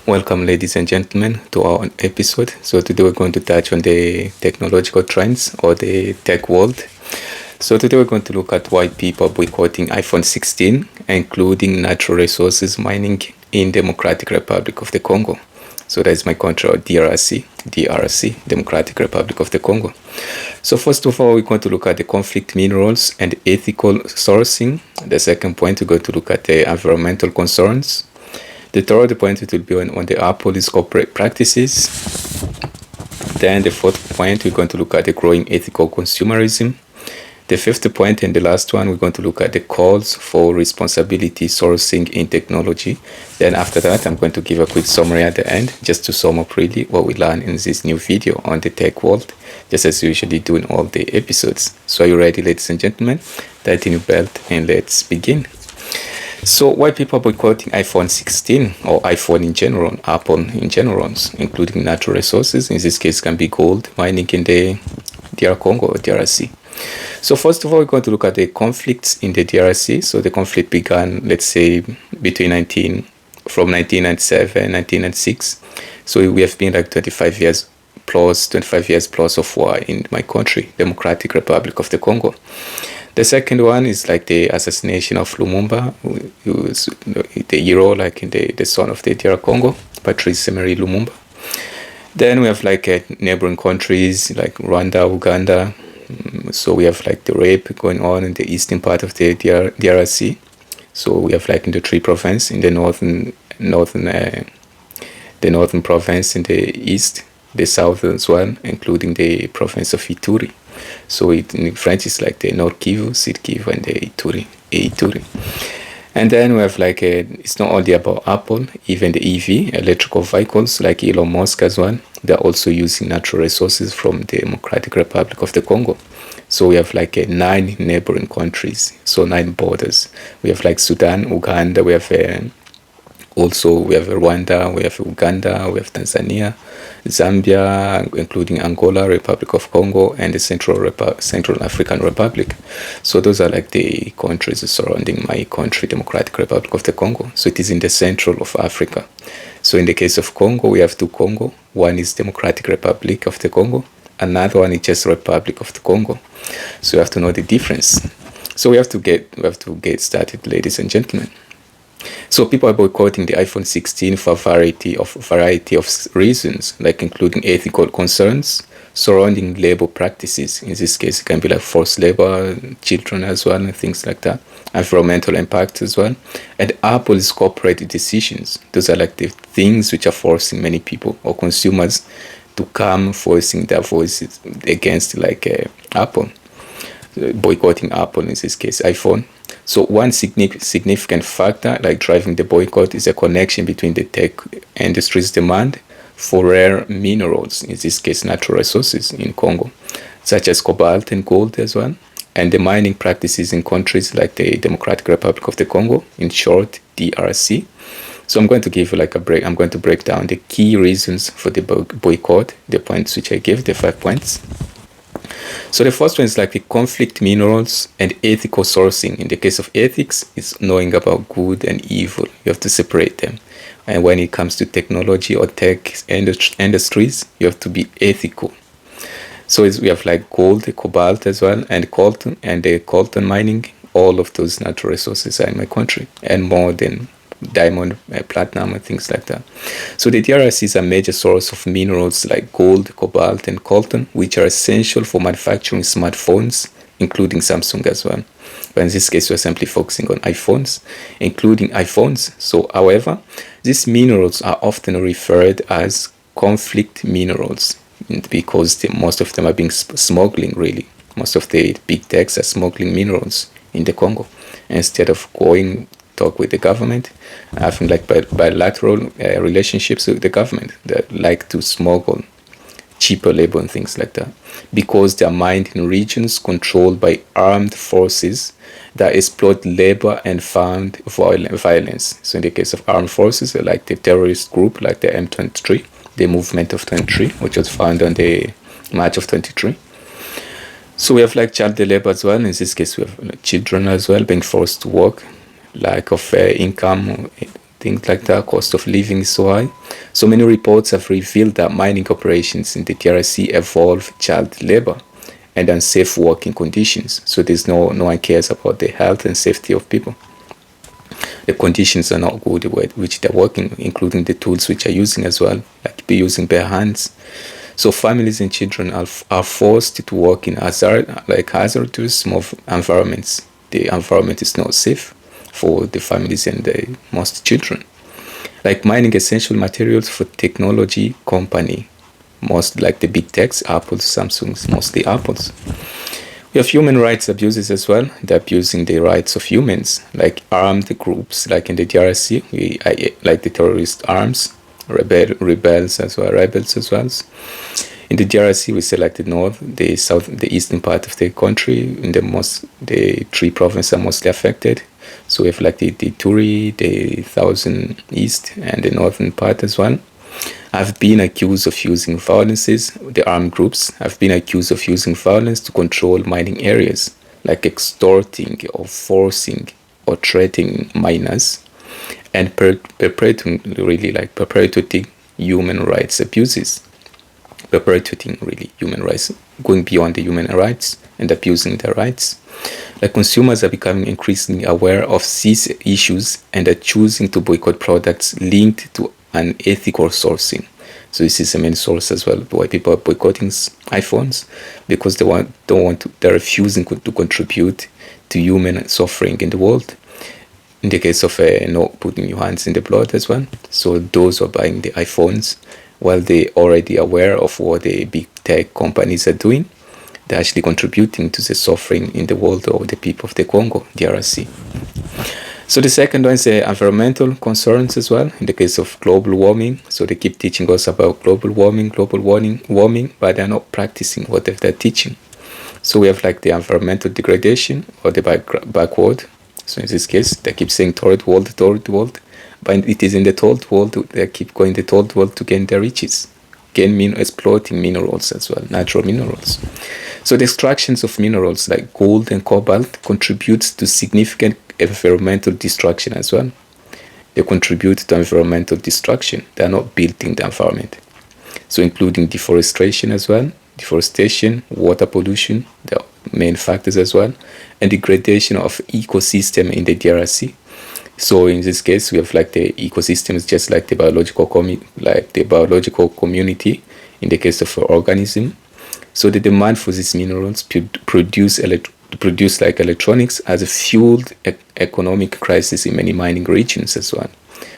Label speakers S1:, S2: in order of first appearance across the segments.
S1: Welcome, ladies and gentlemen, to our episode. So today we're going to touch on the technological trends or the tech world. So today we're going to look at why people are boycotting iPhone 16, including natural resources mining in Democratic Republic of the Congo. So that is my country, or DRC, Democratic Republic of the Congo. So first of all, we're going to look at the conflict minerals and ethical sourcing. The second point, we're going to look at the environmental concerns. The third point, it will be on the Apple's corporate practices. Then the fourth point, we're going to look at the growing ethical consumerism. The fifth point and the last one, we're going to look at the calls for responsibility sourcing in technology. Then after that, I'm going to give a quick summary at the end, just to sum up really what we learned in this new video on the tech world, just as we usually do in all the episodes. So are you ready, ladies and gentlemen? Tighten your belt and let's begin. So why people are boycotting iPhone 16 or iPhone in general, Apple in general, including natural resources? In this case, can be gold mining in the DR Congo or DRC. So first of all, we're going to look at the conflicts in the DRC. So the conflict began, let's say, from 1997, 1996. So we have been like 25 years plus of war in my country, Democratic Republic of the Congo. The second one is like the assassination of Lumumba, who was the hero, like in the son of the DR Congo, Patrice Emery Lumumba. Then we have like neighboring countries like Rwanda, Uganda. So we have like the rape going on in the eastern part of the DRC. So we have like in the three provinces, in the northern province in the east, the south as well, including the province of Ituri. So in French, it's like the Nord Kivu, Sud Kivu, and the Ituri. And then we have like it's not only about Apple, even the EV, electrical vehicles, like Elon Musk as well. They're also using natural resources from the Democratic Republic of the Congo. So we have like 9 neighboring countries, so 9 borders. We have like Sudan, Uganda, we have Rwanda, we have Uganda, we have Tanzania, Zambia, including Angola, Republic of Congo, and the Central African Republic. So those are like the countries surrounding my country, Democratic Republic of the Congo. So it is in the central of Africa. So in the case of Congo, we have 2 Congo. One is Democratic Republic of the Congo. Another one is just Republic of the Congo. So you have to know the difference. So we have to get started, ladies and gentlemen. So people are boycotting the iPhone 16 for a variety of reasons, like including ethical concerns surrounding labor practices. In this case, it can be like forced labor, children as well, and things like that. Environmental impact as well. And Apple's corporate decisions. Those are like the things which are forcing many people or consumers to come forcing their voices against like Apple. Boycotting Apple, in this case, iPhone. So one significant factor like driving the boycott is a connection between the tech industry's demand for rare minerals, in this case natural resources in Congo, such as cobalt and gold as well, and the mining practices in countries like the Democratic Republic of the Congo, in short, DRC. So I'm going to give you like I'm going to break down the key reasons for the boycott, the points which I gave, the 5 points. So the first one is like the conflict minerals and ethical sourcing. In the case of ethics, it's knowing about good and evil. You have to separate them. And when it comes to technology or tech industries, you have to be ethical. So we have like gold, cobalt as well, and coltan, and the coltan mining. All of those natural resources are in my country, and more than diamond, platinum, and things like that. So the DRC is a major source of minerals like gold, cobalt, and coltan, which are essential for manufacturing smartphones, including Samsung as well. But in this case, we're simply focusing on iPhones, including iPhones. So, however, these minerals are often referred as conflict minerals because most of them are being smuggling, really. Most of the big techs are smuggling minerals in the Congo instead of going talk with the government, having like bilateral relationships with the government that like to smuggle cheaper labor and things like that, because they are mined in regions controlled by armed forces that exploit labor and found violence. So in the case of armed forces, like the terrorist group, like the M23, the movement of 23, which was founded on the March of 23. So we have like child labor as well. In this case, we have children as well being forced to work, lack of income, things like that, cost of living is so high. So many reports have revealed that mining operations in the DRC involve child labor and unsafe working conditions. So there's no one cares about the health and safety of people. The conditions are not good which they're working, including the tools which are using as well, like be using bare hands. So families and children are forced to work in hazardous environments. The environment is not safe for the families and the most children. Like mining essential materials for technology company, most like the big techs, Apple, Samsung, mostly Apples. We have human rights abuses as well. They're abusing the rights of humans, like armed groups, like in the DRC, like the terrorist arms, rebels as well. In the DRC, we say like the north, the south, the eastern part of the country. In the 3 provinces are mostly affected. So we have like the Turi, the Thousand East, and the northern part as well. Have been accused of using violences. The armed groups have been accused of using violence to control mining areas, like extorting or forcing or threatening miners, and perpetuating human rights abuses. Going beyond the human rights and abusing their rights. Like consumers are becoming increasingly aware of these issues and are choosing to boycott products linked to unethical sourcing. So this is the main source as well why people are boycotting iPhones, because they're refusing to contribute to human suffering in the world. In the case of not putting your hands in the blood as well. So those who are buying the iPhones, while they're already aware of what the big tech companies are doing, they're actually contributing to the suffering in the world of the people of the Congo, DRC. So the second one is environmental concerns as well. In the case of global warming, so they keep teaching us about global warming, but they're not practicing what they're teaching. So we have like the environmental degradation or the backward. So in this case, they keep saying third world, but it is in the third world they keep going the third world to gain their riches, exploiting minerals as well, natural minerals. So the extractions of minerals like gold and cobalt contributes to significant environmental destruction as well. They contribute to environmental destruction. They are not building the environment. So including deforestation as well, water pollution, the main factors as well, and degradation of ecosystem in the DRC. So in this case, we have like the ecosystems, just like the biological community in the case of an organism. So the demand for these minerals produce like electronics has fueled economic crisis in many mining regions as well.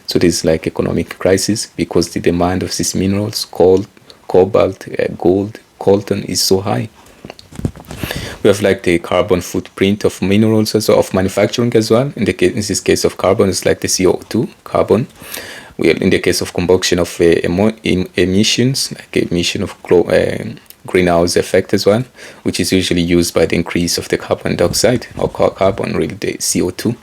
S1: So there's like economic crisis because the demand of these minerals, cobalt, gold, coltan, is so high. We have like the carbon footprint of minerals as well, of manufacturing as well. In this case of carbon, it's like the CO2 carbon. In the case of combustion of emissions, like emission of greenhouse effect as well, which is usually used by the increase of the carbon dioxide or carbon, really the CO2.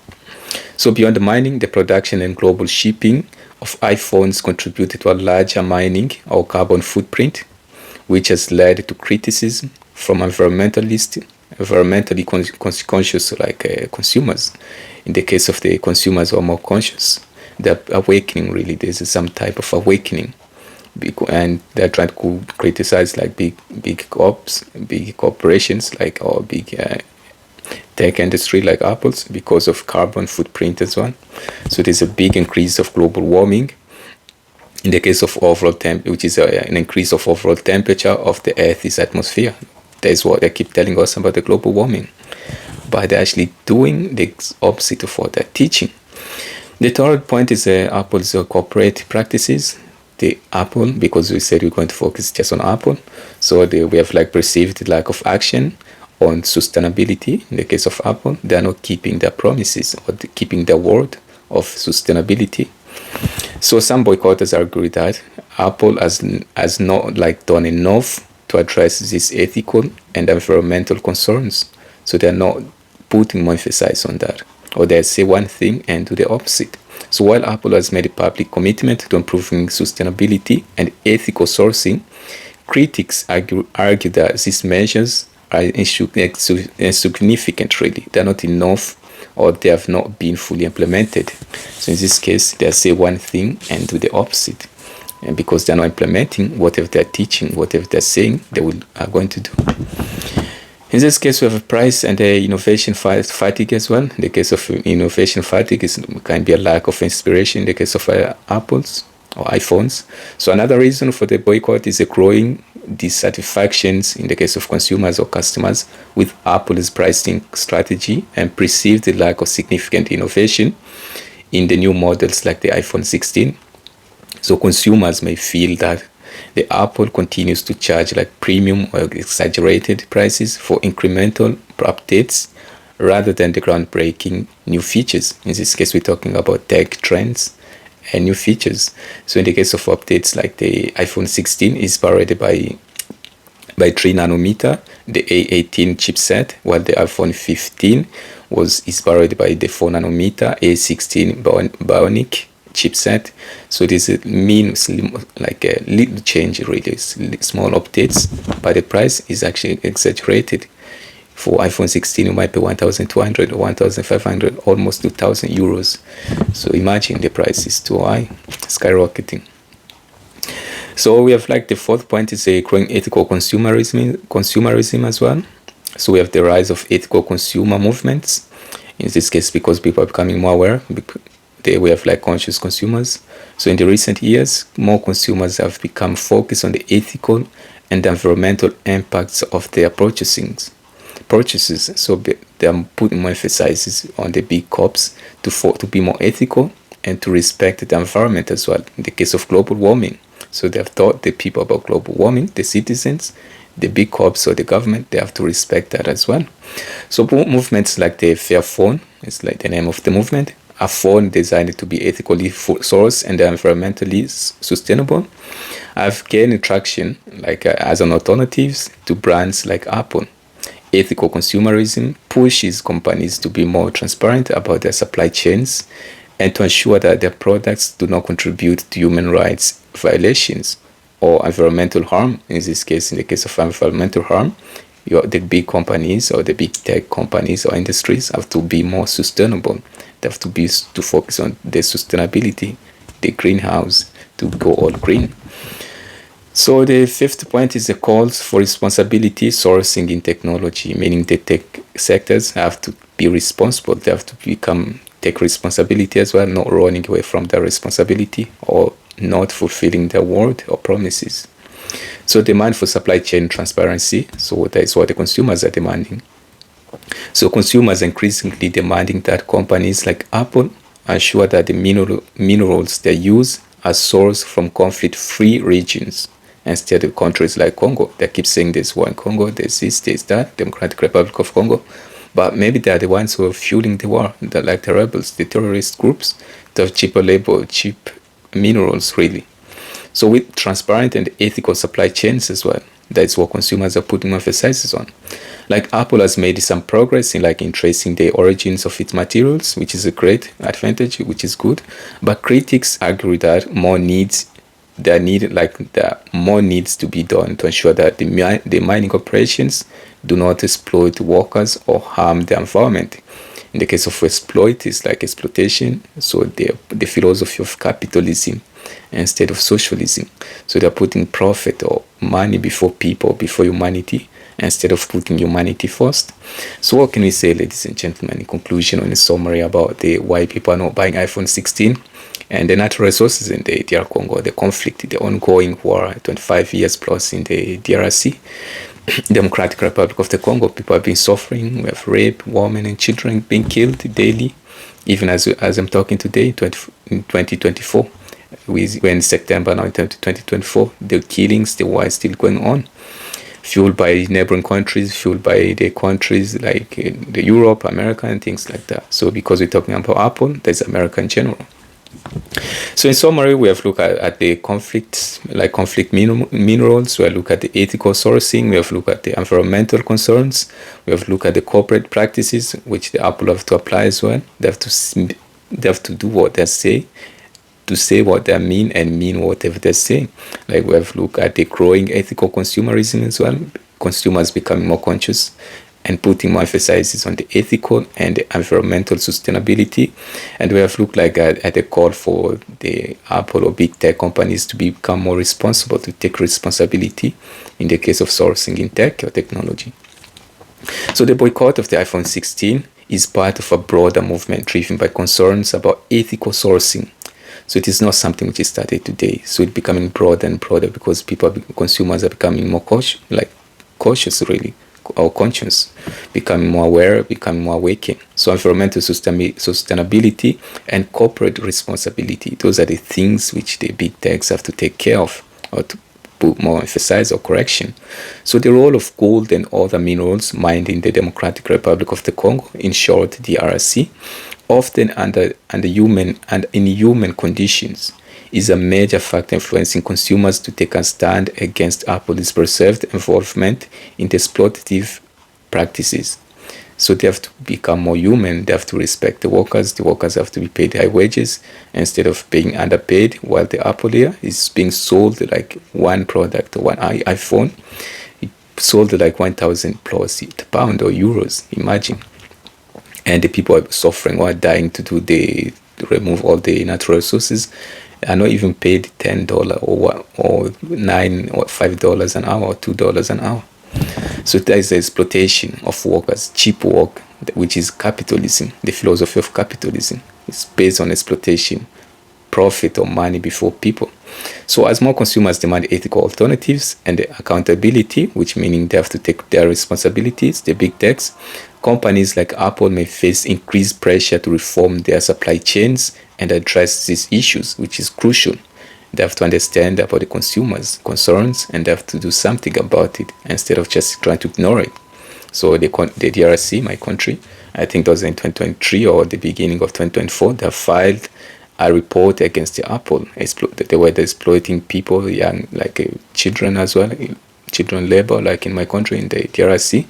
S1: So beyond the mining, the production and global shipping of iPhones contributed to a larger mining or carbon footprint, which has led to criticism from environmentally conscious consumers. In the case of the consumers who are more conscious, they're awakening, really. There's some type of awakening, and they're trying to criticize like big corporations or big tech industry like Apple's because of carbon footprint as well. So there's a big increase of global warming. In the case of overall which is an increase of overall temperature of the Earth's atmosphere. That is what they keep telling us about the global warming, but they're actually doing the opposite of what they're teaching. The third point is Apple's corporate practices. The Apple, because we said we're going to focus just on Apple, so we have like perceived lack of action on sustainability. In the case of Apple, they are not keeping their promises or keeping their word of sustainability. So some boycotters argue that Apple has not done enough to address these ethical and environmental concerns. So they're not putting more emphasis on that, or they say one thing and do the opposite. So while Apple has made a public commitment to improving sustainability and ethical sourcing, critics argue that these measures are insignificant, really. They're not enough, or they have not been fully implemented. So in this case, they say one thing and do the opposite. and because they're not implementing whatever they're teaching, whatever they're saying, are going to do. In this case, we have a price and a innovation fatigue as well. In the case of innovation fatigue, can be a lack of inspiration in the case of Apples or iPhones. So another reason for the boycott is a growing dissatisfactions in the case of consumers or customers with Apple's pricing strategy and perceived the lack of significant innovation in the new models like the iPhone 16. So consumers may feel that the Apple continues to charge like premium or exaggerated prices for incremental updates rather than the groundbreaking new features. In this case, we're talking about tech trends and new features. So in the case of updates like the iPhone 16 is powered by 3 nanometer, the A18 chipset, while the iPhone 15 is powered by the 4 nanometer A16 Bionic chipset. So this means like a little change, really small updates, but the price is actually exaggerated. For iPhone 16 it might be 1,200 or 1,500, almost 2,000 euros. So imagine the price is too high, skyrocketing. So we have like the fourth point is a growing ethical consumerism as well. So we have the rise of ethical consumer movements. In this case, because people are becoming more aware, we have like conscious consumers. So in the recent years, more consumers have become focused on the ethical and environmental impacts of their purchases. So they are putting more emphasis on the big corps to be more ethical and to respect the environment as well. In the case of global warming, so they have taught the people about global warming, the citizens, the big corps or the government, they have to respect that as well. So movements like the Fair Phone, it's like the name of the movement, a phone designed to be ethically sourced and environmentally sustainable, have gained traction like as an alternative to brands like Apple. Ethical consumerism pushes companies to be more transparent about their supply chains and to ensure that their products do not contribute to human rights violations or environmental harm. In this case, in the case of environmental harm, the big companies or the big tech companies or industries have to be more sustainable. They have to focus on the sustainability, the greenhouse, to go all green. So the fifth point is the calls for responsibility sourcing in technology, meaning the tech sectors have to be responsible. They have to take responsibility as well, not running away from their responsibility or not fulfilling their word or promises. So demand for supply chain transparency. So that is what the consumers are demanding. So consumers are increasingly demanding that companies like Apple ensure that the minerals they use are sourced from conflict-free regions instead of countries like Congo. They keep saying there's war in Congo, there's this, there's that, Democratic Republic of Congo. But maybe they are the ones who are fueling the war. They're like the rebels, the terrorist groups, to have cheaper labor, cheap minerals, really. So with transparent and ethical supply chains as well, that's what consumers are putting emphasis on. Like Apple has made some progress in tracing the origins of its materials, which is a great advantage, which is good. But critics argue that more needs to be done to ensure that the mining operations do not exploit workers or harm the environment. In the case of exploit, it's like exploitation. So the philosophy of capitalism instead of socialism. So they're putting profit or money before people, before humanity, instead of putting humanity first. So what can we say, ladies and gentlemen, in conclusion, on a summary about why people are not buying iPhone 16 and the natural resources in the DR Congo, the conflict, the ongoing war, 25 years plus in the DRC, Democratic Republic of the Congo, people have been suffering. We have rape, women and children being killed daily, even as I'm talking today, in 2024. We're in September now, in 2024. The killings, the war is still going on, fueled by neighboring countries, fueled by the countries like the Europe, America, and things like that. So because we're talking about Apple, there's America in general. So in summary, we have looked at the conflicts, like conflict minerals. We have looked at the ethical sourcing. We have looked at the environmental concerns. We have looked at the corporate practices, which the Apple have to apply as well. They have to do what they say, to say what they mean and mean whatever they say. Like we have looked at the growing ethical consumerism as well. Consumers becoming more conscious and putting more emphasis on the ethical and the environmental sustainability. And we have looked like at a call for the Apple or big tech companies to become more responsible, to take responsibility in the case of sourcing in tech or technology. So the boycott of the iPhone 16 is part of a broader movement driven by concerns about ethical sourcing. So it is not something which is started today. So it's becoming broader and broader because consumers are becoming more cautious really, or conscious, becoming more aware, becoming more awakened. So environmental sustainability and corporate responsibility, those are the things which the big techs have to take care of, or to put more emphasis or correction. So the role of gold and other minerals mined in the Democratic Republic of the Congo, in short DRC, often under inhuman conditions, is a major factor influencing consumers to take a stand against Apple's perceived involvement in the exploitative practices. So they have to become more human. They have to respect the workers. The workers have to be paid high wages instead of being underpaid, while the Apple here is being sold like one product, one iPhone. It sold like 1,000 plus pounds or euros, imagine. And the people are suffering or are dying to remove all the natural resources, are not even paid $10 or $9 or $5 an hour or $2 an hour. So there is the exploitation of workers, cheap work, which is capitalism. The philosophy of capitalism is based on exploitation, profit or money before people. So as more consumers demand ethical alternatives and the accountability, which meaning they have to take their responsibilities, the big techs, companies like Apple may face increased pressure to reform their supply chains and address these issues, which is crucial. They have to understand about the consumers' concerns and they have to do something about it instead of just trying to ignore it. So the DRC, my country, I think it was in 2023 or the beginning of 2024, they have filed a report against the Apple. They were exploiting people, young, children as well, children labor, like in my country, in the DRC.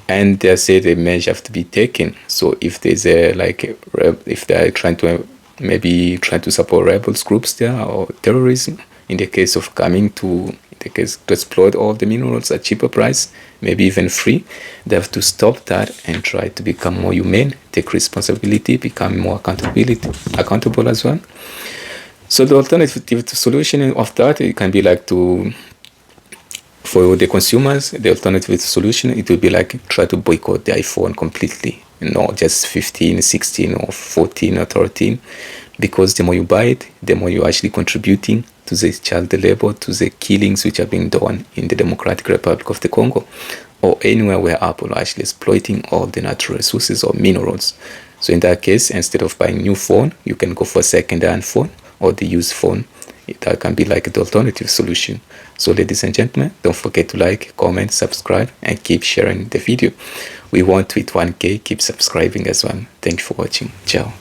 S1: And they say the measure have to be taken. So if there's if they're trying to support rebels groups there or terrorism, in the case of to exploit all the minerals at cheaper price, maybe even free, they have to stop that and try to become more humane, take responsibility, become more accountable as well. So the alternative solution of that, it can be for the consumers, the alternative solution, it would be try to boycott the iPhone completely, not just 15, 16 or 14 or 13, because the more you buy it, the more you're actually contributing to the child labor, to the killings which are being done in the Democratic Republic of the Congo, or anywhere where Apple are actually exploiting all the natural resources or minerals. So in that case, instead of buying a new phone, you can go for a second-hand phone or the used phone. That can be the alternative solution. So ladies and gentlemen, don't forget to like, comment, subscribe, and keep sharing the video. We want to hit 1K, keep subscribing as well. Thank you for watching. Ciao.